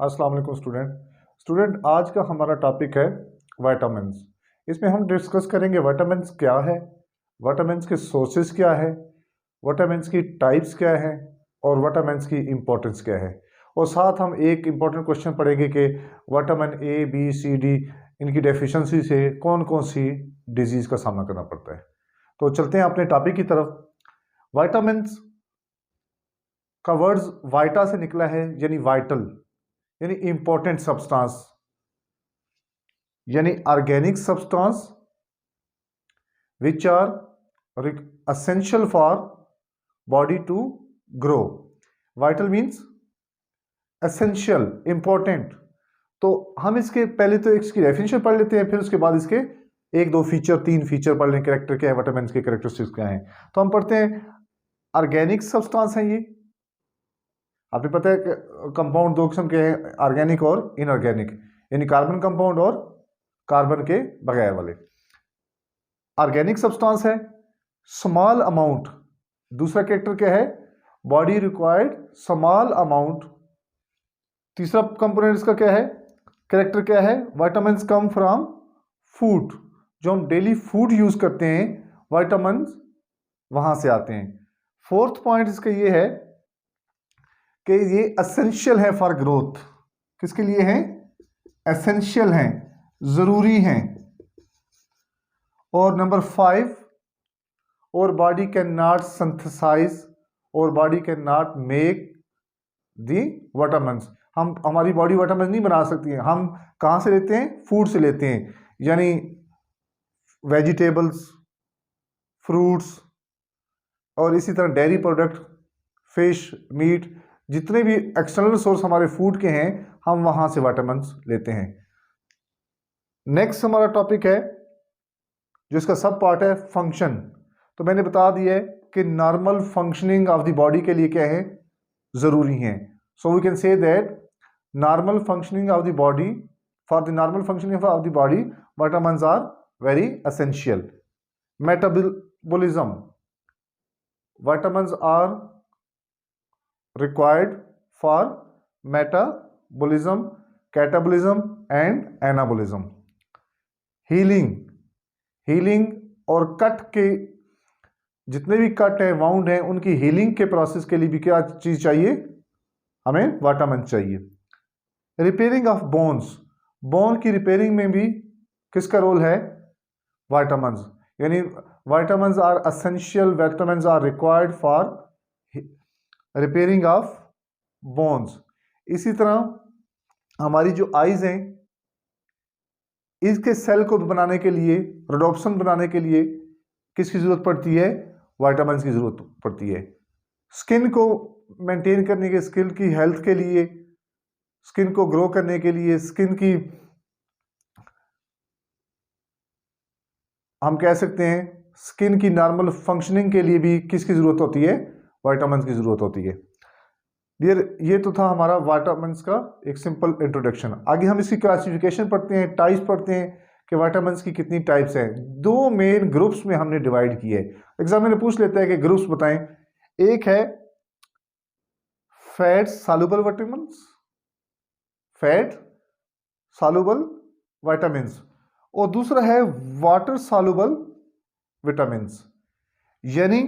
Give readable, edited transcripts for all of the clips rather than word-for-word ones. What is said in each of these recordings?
अस्सलाम वालेकुम स्टूडेंट आज का हमारा टॉपिक है विटामिन्स। इसमें हम डिस्कस करेंगे विटामिन्स क्या है, विटामिन्स के सोर्सेज क्या है, विटामिन्स की टाइप्स क्या है और विटामिन्स की इम्पोर्टेंस क्या है। और साथ हम एक इम्पोर्टेंट क्वेश्चन पढ़ेंगे कि vitamin A B C D इनकी डेफिशिएंसी से कौन कौन सी डिजीज़ का सामना करना पड़ता है। तो चलते हैं अपने टॉपिक की तरफ। विटामिन्स का वर्ड्स वाइटा से निकला है, यानी वाइटल, यानी इंपॉर्टेंट सब्सटेंस, यानी organic substance which are essential for body to grow. Vital means essential, important. तो हम इसके पहले तो इसकी डेफिनेशन पढ़ लेते हैं, फिर उसके बाद इसके एक दो फीचर, तीन फीचर पढ़ लें, कैरेक्टर क्या है, विटामिन के कैरेक्टरिस्टिक्स क्या हैं। तो हम पढ़ते हैं ऑर्गेनिक सब्सटेंस हैं ये। आपको पता है कि कंपाउंड दो किस्म के हैं, ऑर्गेनिक और इनऑर्गेनिक, यानी कार्बन कंपाउंड और कार्बन के बगैर वाले। ऑर्गेनिक सब्सटेंस है स्मॉल अमाउंट। दूसरा कैरेक्टर क्या है, बॉडी रिक्वायर्ड स्मॉल अमाउंट। तीसरा कंपोनेंट इसका क्या है, कैरेक्टर क्या है, विटामिन्स कम फ्रॉम फूड। जो हम डेली फूड यूज करते हैं विटामिन्स वहां से आते हैं। फोर्थ पॉइंट इसका ये है कि ये एसेंशियल है फॉर ग्रोथ। किसके लिए है, एसेंशियल हैं, जरूरी हैं। और नंबर 5, और बॉडी कैन नॉट सिंथेसाइज और body can not make the vitamins. हम हमारी बॉडी विटामिन नहीं बना सकती है। हम कहां से लेते हैं, फूड से लेते हैं, यानी वेजिटेबल्स, फ्रूट्स और इसी तरह डेयरी प्रोडक्ट, फिश, मीट, जितने भी एक्सटर्नल सोर्स हमारे फूड के हैं हम वहां से विटामिन्स लेते हैं। नेक्स्ट हमारा टॉपिक है जो इसका सब पार्ट है, फंक्शन। तो मैंने बता दिया है कि normal functioning of the body के लिए क्या है, जरूरी है। So we can say that normal functioning of the body, for the normal functioning of the body vitamins are very essential. Metabolism, vitamins are required for metabolism, catabolism and anabolism. Healing और cut के, जितने भी cut है, wound है, उनकी healing के process के लिए भी क्या चीज चाहिए, हमें विटामिन चाहिए। रिपेयरिंग ऑफ बोन्स, बोन की रिपेयरिंग में भी किसका रोल है, विटामिन्स। यानी vitamins are essential, vitamins are required for repairing of bones. इसी तरह हमारी जो आईज हैं, इसके सेल को बनाने के लिए, रोडोप्सिन बनाने के लिए किसकी जरूरत पड़ती है, विटामिन्स की जरूरत पड़ती है। स्किन को मेंटेन करने के, स्किन की हेल्थ के लिए, स्किन को ग्रो करने के लिए, स्किन की हम कह सकते हैं स्किन की नॉर्मल फंक्शनिंग के लिए भी किसकी जरूरत होती है, विटामिन्स की जरूरत होती है। डियर, ये तो था हमारा विटामिन्स का एक सिंपल इंट्रोडक्शन। आगे हम इसकी क्लासिफिकेशन पढ़ते हैं, टाइप्स पढ़ते हैं कि विटामिन्स की कितनी टाइप्स हैं। दो मेन ग्रुप्स में हमने डिवाइड किए। एग्जाम में पूछ लेता है कि ग्रुप्स बताएं। एक है fat soluble vitamins, fat soluble vitamins, और दूसरा है वाटर सॉल्युबल विटामिन्स। यानी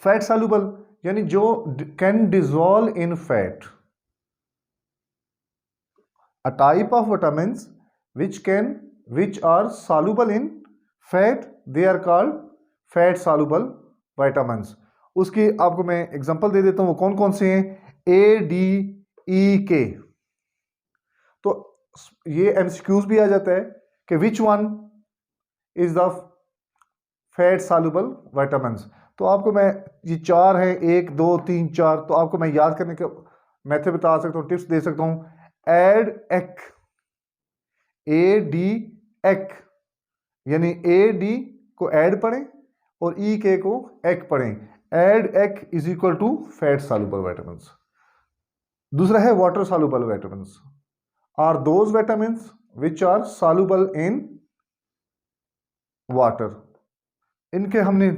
फैट सॉल्युबल यानी जो can dissolve in fat, a type of vitamins which are soluble in fat, they are called fat soluble vitamins। उसकी आपको मैं एग्जांपल दे देता हूं, वो कौन कौन से हैं, ए डी ई के। तो ये एमसीक्यूज भी आ जाता है कि which one is the fat soluble vitamins. तो आपको मैं ये चार हैं, 1 2 3 4, तो आपको मैं याद करने का मेथड बता सकता हूँ, टिप्स दे सकता हूँ। एड एक्, ए डी एक्, यानी ए डी को ऐड पढ़ें और ई के को एक् पढ़ें। A D E K is equal to fat soluble vitamins. दूसरा है water soluble vitamins, are those vitamins which are soluble in water. इनके हमने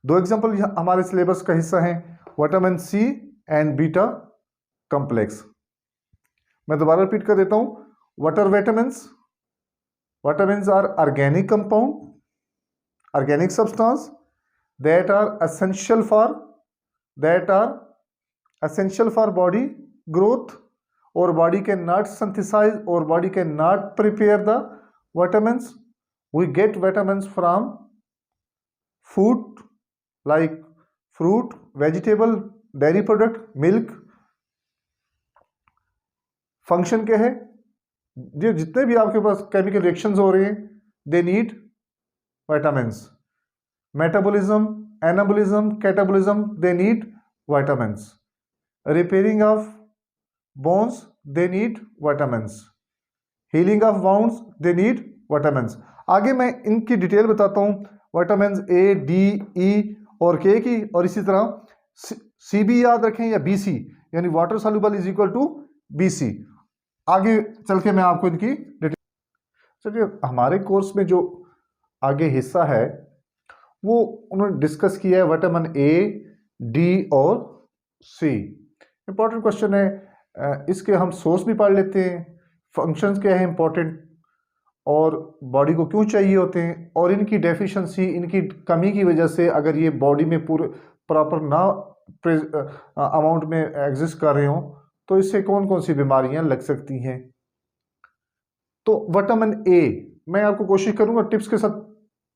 दो एग्जांपल हमारे सिलेबस का हिस्सा हैं, vitamin C and beta complex. मैं दोबारा रिपीट कर देता हूं, what are vitamins? Vitamins are organic compound, organic substance that are essential for body growth, or body cannot synthesize or body cannot prepare the vitamins. We get vitamins from food like fruit, vegetable, dairy product, milk. Function क्या है? जो जितने भी आपके पास chemical reactions हो रहे हैं, they need vitamins. Metabolism, anabolism, catabolism, they need vitamins. Repairing of bones, they need vitamins. Healing of wounds, they need vitamins. आगे मैं इनकी डिटेल बताता हूँ, विटामिन ए, डी, ई और के की, और इसी तरह सी भी याद रखें या बी सी, यानी water soluble is equal to B C. आगे चल के मैं आपको इनकी डिटेल। चलिए, हमारे कोर्स में जो आगे हिस्सा है वो उन्होंने डिस्कस किया है विटामिन ए, डी और सी। इंपॉर्टेंट क्वेश्चन है, इसके हम सोर्स भी पढ़ लेते हैं, फंक्शंस क्या है इंपॉर्टेंट, और बॉडी को क्यों चाहिए होते हैं, और इनकी डेफिशिएंसी, इनकी कमी की वजह से अगर ये बॉडी में पूरे प्रॉपर ना अमाउंट में एग्जिस्ट कर रहे हो तो इससे कौन कौन सी बीमारियां लग सकती हैं। तो विटामिन ए मैं आपको कोशिश करूंगा टिप्स के साथ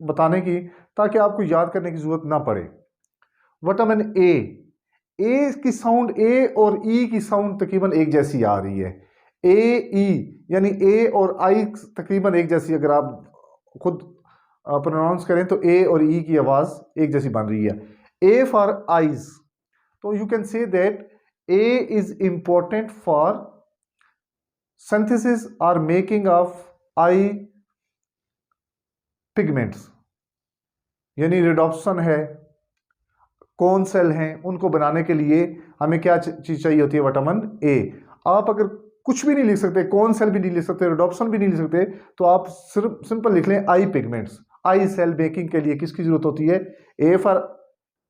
बताने की, ताकि आपको याद करने की जरूरत ना पड़े। विटामिन ए की साउंड, ए और ई की साउंड तकरीबन एक जैसी आ रही है। ए ई यानी ए और आई तकरीबन एक जैसी, अगर आप खुद प्रोनाउंस करें तो ए और ई की आवाज एक जैसी बन रही है। ए फॉर आईज, तो you can say that A is important for synthesis और मेकिंग ऑफ आई पिगमेंट्स, यानी रिडॉप्शन है, कौन सेल हैं, उनको बनाने के लिए हमें क्या चीज चाहिए होती है? Vitamin A. आप अगर कुछ भी नहीं लिख सकते, कौन सेल भी नहीं लिख सकते, रिडॉप्शन भी नहीं लिख सकते, तो आप सिर्फ सिंपल लिख लें आई पिगमेंट्स। आई सेल मेकिंग के लिए किसकी जरूरत होती है? ए फॉर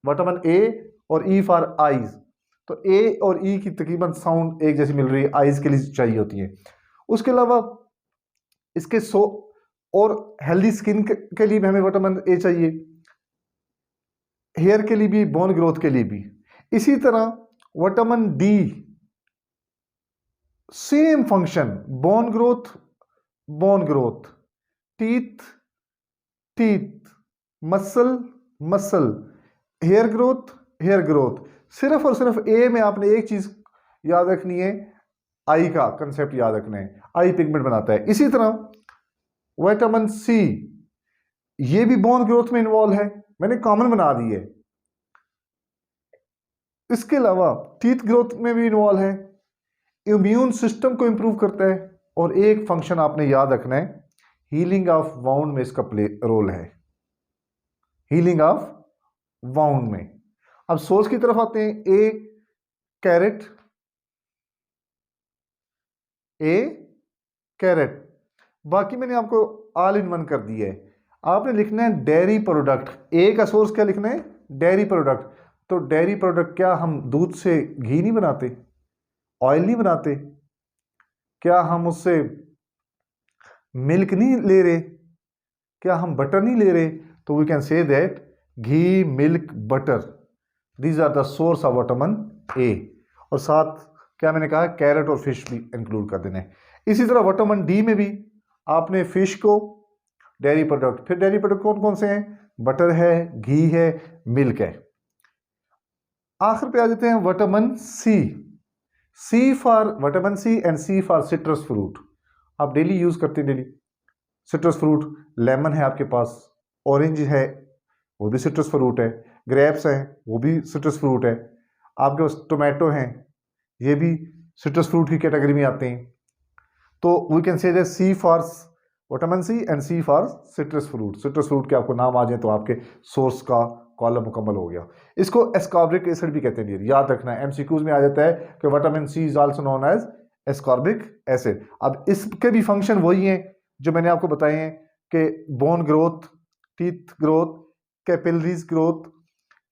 विटामिन ए और ई फॉर आईज। तो ए और ई की तकरीबन साउंड एक जैसी मिल रही है, आईज के लिए चाहिए होती है। उसके अलावा इसके और हेल्दी स्किन के लिए भी हमें विटामिन ए चाहिए, हेयर के लिए भी, बोन ग्रोथ के लिए भी। इसी तरह vitamin D, same function, bone growth, teeth, muscle, hair growth. सिर्फ और सिर्फ ए में आपने एक चीज याद रखनी है, आई का कंसेप्ट याद रखना है, आई पिगमेंट बनाता है। इसी तरह विटामिन सी, ये भी बोन ग्रोथ में इन्वॉल्व है, मैंने कॉमन बना दी है। इसके अलावा टीथ ग्रोथ में भी इन्वॉल्व है, इम्यून सिस्टम को इंप्रूव करता है, और एक फंक्शन आपने याद रखना है, हीलिंग ऑफ वाउंड में इसका रोल है, हीलिंग ऑफ वाउंड में। अब सोर्स की तरफ आते हैं, ए कैरेट, बाकी मैंने आपको ऑल इन वन कर दिया है। आपने लिखना है डेयरी प्रोडक्ट। ए का सोर्स क्या लिखना है? Dairy product. तो डेयरी प्रोडक्ट, क्या हम दूध से घी नहीं बनाते, ऑयल नहीं बनाते? क्या हम उससे मिल्क नहीं ले रहे? क्या हम बटर नहीं ले रहे? तो we can say that ghee, milk, butter, these are the source of vitamin A. और साथ क्या मैंने कहा, कैरेट और फिश भी इंक्लूड कर देने। इसी तरह विटामिन डी में भी आपने फिश को, डेयरी प्रोडक्ट, फिर डेयरी प्रोडक्ट कौन कौन से हैं? बटर है, घी है, मिल्क है। आखिर पे आ जाते हैं vitamin C. C for vitamin C and C for citrus fruit. आप डेली यूज करते हैं, डेली सिट्रस फ्रूट, लेमन है आपके पास, ऑरेंज है वो भी सिट्रस फ्रूट है, ग्रेप्स हैं वो भी सिट्रस फ्रूट है, आपके पास टोमेटो हैं ये भी सिट्रस फ्रूट की कैटेगरी में आते हैं। तो we can say that C for vitamin C and C for citrus fruit. Citrus fruit के आपको नाम आ जाए तो आपके सोर्स का कॉलम मुकम्मल हो गया। इसको एस्कॉर्बिक एसिड भी कहते हैं, याद रखना है, एमसीक्यूज में आ जाता है कि vitamin C is also known as ascorbic acid. अब इसके भी फंक्शन वही हैं जो मैंने आपको बताए हैं कि bone growth, teeth growth, capillaries growth,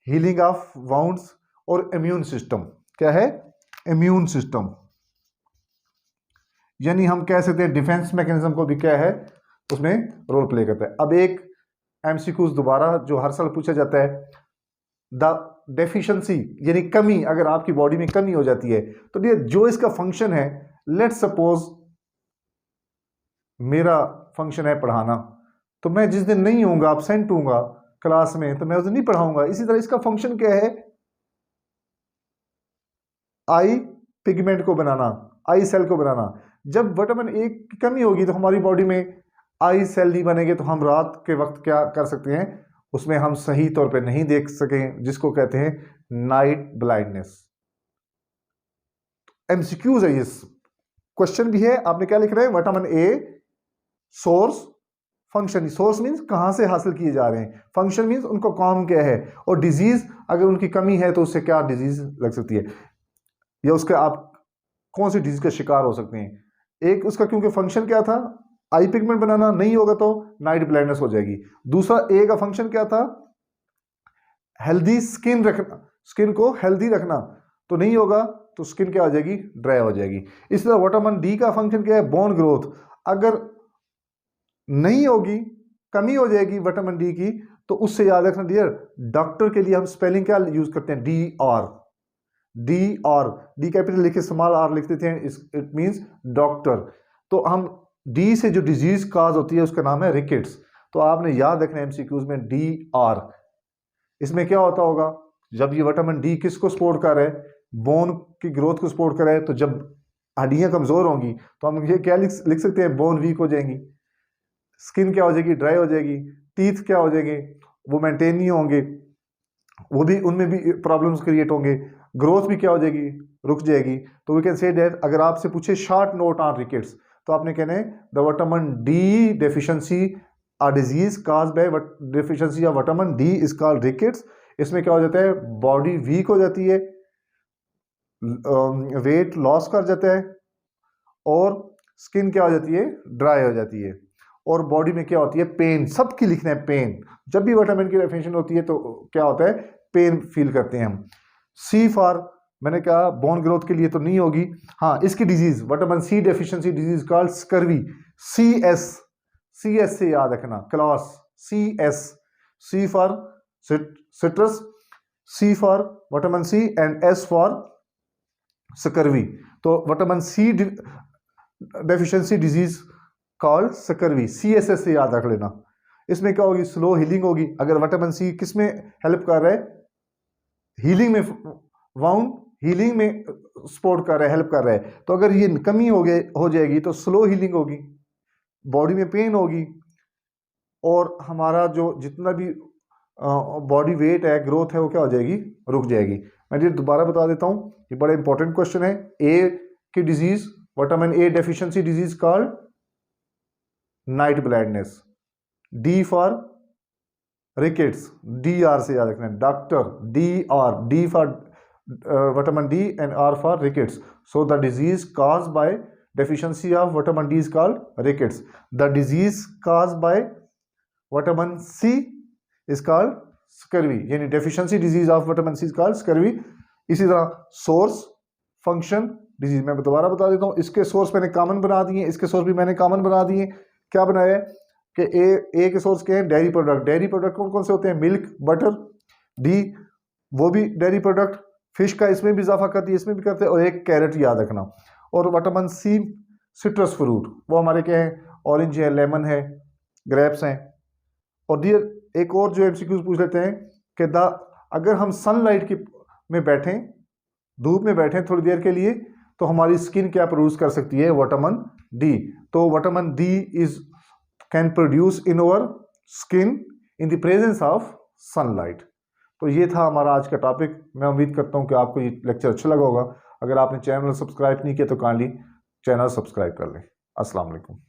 healing of wounds और इम्यून सिस्टम। क्या है? Immune system. यानी हम कह सकते हैं डिफेंस मैकेनिज्म को भी क्या है उसमें रोल प्ले करता है। अब एक एमसीक्यूज दोबारा जो हर साल पूछा जाता है, द डेफिशिएंसी यानी कमी, अगर आपकी बॉडी में कमी हो जाती है तो ये जो इसका फंक्शन है, लेट्स सपोज मेरा फंक्शन है पढ़ाना, तो मैं जिस दिन नहीं होऊंगा, एब्सेंट होऊंगा क्लास में, तो मैं उस दिन नहीं पढ़ाऊंगा। इसी तरह इसका फंक्शन क्या है, आई पिगमेंट को बनाना, आई सेल को बनाना। जब विटामिन ए की कमी होगी तो हमारी बॉडी में आई सेल नहीं बनेंगे, तो हम रात के वक्त क्या कर सकते हैं, उसमें हम सही तौर पे नहीं देख सकें, जिसको कहते हैं नाइट ब्लाइंडनेस। एमसीक्यूज है, ये क्वेश्चन भी है। आपने क्या लिख रहे हैं, vitamin a source, function. Source means कहां से हासिल किए जा रहे हैं, फंक्शन मींस उनको काम क्या है, और डिजीज अगर उनकी कमी है तो उससे क्या डिजीज लग सकती है, या उसके आप कौन सी डिजीज का शिकार हो सकते हैं। एक उसका क्योंकि फंक्शन क्या था, आई पिगमेंट बनाना, नहीं होगा तो नाइट ब्लाइंडनेस हो जाएगी। दूसरा ए का फंक्शन क्या था, हेल्दी स्किन रखना, स्किन को हेल्दी रखना, तो नहीं होगा तो स्किन क्या हो जाएगी, ड्राई हो जाएगी। इसी तरह विटामिन डी का फंक्शन क्या है, बोन ग्रोथ। अगर नहीं होगी, कमी हो जाएगी विटामिन डी की, तो उससे याद रखना डियर, डॉक्टर के लिए हम स्पेलिंग क्या यूज करते हैं, D R, D R, D capital लिखे स्मॉल आर लिख देते हैं, इट मींस डॉक्टर। तो हम डी से जो डिजीज काज होती है उसका नाम है रिकेट्स। तो आपने याद रखना एमसीक्यूज में डी आर। इसमें क्या होता होगा, जब ये विटामिन डी किसको सपोर्ट कर रहा है, बोन की ग्रोथ को सपोर्ट कर रहा है, तो जब हड्डियां कमजोर होंगी तो हम ये क्या लिख सकते हैं, बोन वीक हो जाएंगी, स्किन क्या हो जाएगी, ड्राई हो जाएगी, टीथ क्या हो जाएंगे, वो मेंटेन नहीं होंगे, वो भी उनमें भी प्रॉब्लम्स क्रिएट होंगे, ग्रोथ भी क्या हो जाएगी, रुक जाएगी। तो वी कैन से दैट अगर आपसे पूछे शॉर्ट नोट ऑन रिकेट्स, तो आपने कहना है the vitamin D deficiency a disease cause by deficiency of vitamin D is called rickets. इसमें क्या हो जाता है, बॉडी वीक हो जाती है, वेट लॉस कर जाता है, और स्किन क्या हो जाती है, ड्राई हो जाती है, और बॉडी में क्या होती है, पेन। सबकी लिखना है पेन। जब भी विटामिन की डेफिशिएंसी होती है तो क्या होता है, पेन फील करते हैं हम। सी फॉर, मैंने कहा बोन ग्रोथ के लिए तो नहीं होगी। हाँ, इसकी disease vitamin C deficiency disease called scurvy, C S से याद रखना class, C S, C for citrus, C for vitamin C and S for scurvy. तो vitamin C deficiency disease called scurvy, CSS से याद रख लेना। इसमें क्या होगी, स्लो हीलिंग होगी। अगर विटामिन सी किस में हेल्प कर रहा है, हीलिंग में, वाउंड हीलिंग में सपोर्ट कर रहा है, हेल्प कर रहा है। तो अगर ये कमी हो जाएगी तो स्लो हीलिंग होगी, बॉडी में पेन होगी, और हमारा जो जितना भी बॉडी वेट है, ग्रोथ है, वो क्या हो जाएगी, रुक जाएगी। मैं ये दोबारा बता देता हूँ, ये बड़ा इंपॉर्टेंट क्वेश्चन है। ए की disease, vitamin A deficiency disease called night blindness. D for rickets, D R से याद रखना है, doctor, D R, D for vitamin D and R for rickets. So the disease caused by deficiency of vitamin D is called rickets. The disease caused by vitamin C is called scurvy, यानी deficiency disease of vitamin C is called scurvy. इसी तरह source, function, disease. मैं दोबारा बता देता हूँ, इसके source मैंने कॉमन बना दिए, इसके सोर्स भी मैंने कॉमन बना दिए। क्या बनाया है कि ए के सोर्स क्या है, डेयरी प्रोडक्ट। डेयरी प्रोडक्ट कौन कौन से होते हैं, मिल्क, बटर। डी वो भी डेयरी प्रोडक्ट, फिश का इसमें भी इजाफा करती है, इसमें भी करते हैं। और एक कैरेट याद रखना। और विटामिन सी सिट्रस फ्रूट, वो हमारे क्या है, ऑरेंज है, लेमन है, ग्रेप्स हैं। और डियर एक और जो एमसीक्यूज पूछ लेते हैं कि अगर हम सनलाइट की में बैठें, धूप में बैठें थोड़ी देर के लिए, तो हमारी स्किन क्या प्रोड्यूस कर सकती है, विटामिन डी। तो vitamin D is can produce in our skin in the presence of sunlight. तो ये था हमारा आज का टॉपिक। मैं उम्मीद करता हूँ कि आपको ये लेक्चर अच्छा लगा होगा। अगर आपने चैनल सब्सक्राइब नहीं किया तो काइंडली चैनल सब्सक्राइब कर लें। अस्सलाम वालेकुम।